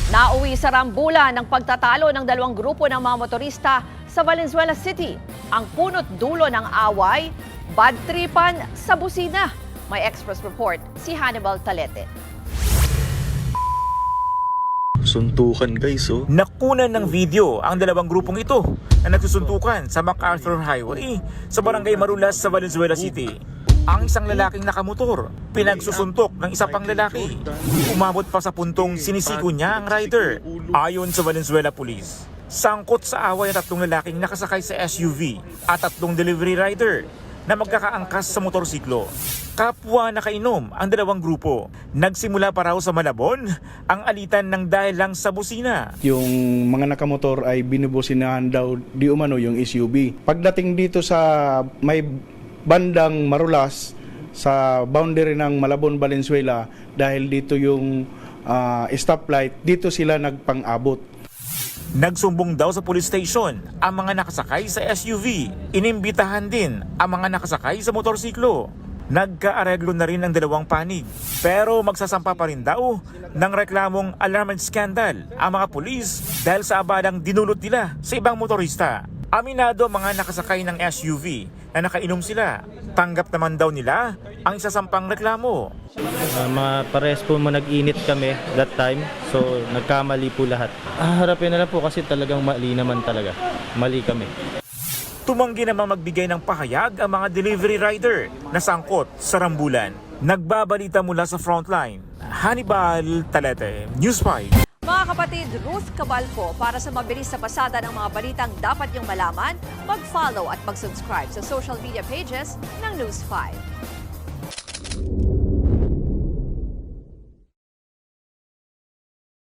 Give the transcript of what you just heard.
Nauwi sa rambulan ng pagtatalo ng dalawang grupo ng mga motorista sa Valenzuela City. Ang punot dulo ng away, bad tripan sa busina. May Express report si Hannibal Talete. Suntukan guys, oh. Nakunan ng video ang dalawang grupong ito na nagsusuntukan sa MacArthur Highway sa Barangay Marulas sa Valenzuela City. Ang isang lalaking nakamotor, pinagsusuntok ng isa pang lalaki. Umabot pa sa puntong sinisiko niya ang rider. Ayon sa Valenzuela Police, sangkot sa away ang tatlong lalaking nakasakay sa SUV at tatlong delivery rider na magkakaangkas sa motorsiklo. Kapwa nakainom ang dalawang grupo. Nagsimula pa raw sa Malabon ang alitan ng dahil lang sa busina. Yung mga nakamotor ay binubusinahan daw di umano yung SUV. Pagdating dito sa may bandang Marulas sa boundary ng Malabon, Valenzuela, dahil dito yung stoplight, dito sila nagpang-abot. Nagsumbong daw sa police station ang mga nakasakay sa SUV. Inimbitahan din ang mga nakasakay sa motorsiklo. Nagkaareglo na rin ang dalawang panig. Pero magsasampa pa rin daw ng reklamong alarm and scandal ang mga pulis dahil sa abalang dinulot nila sa ibang motorista. Aminado ang mga nakasakay ng SUV na nakainom sila. Tanggap naman daw nila ang isasampang reklamo. Pares po nag-init kami that time, so nagkamali po lahat. Harapin na lang po kasi talagang mali naman talaga. Mali kami. Tumanggi namang magbigay ng pahayag ang mga delivery rider na sangkot sa rambulan. Nagbabalita mula sa frontline, Hannibal Talete, News 5. Mga kapatid, Ruth Cabalco, para sa mabilis na pasada ng mga balitang dapat niyong malaman, mag-follow at mag-subscribe sa social media pages ng News 5.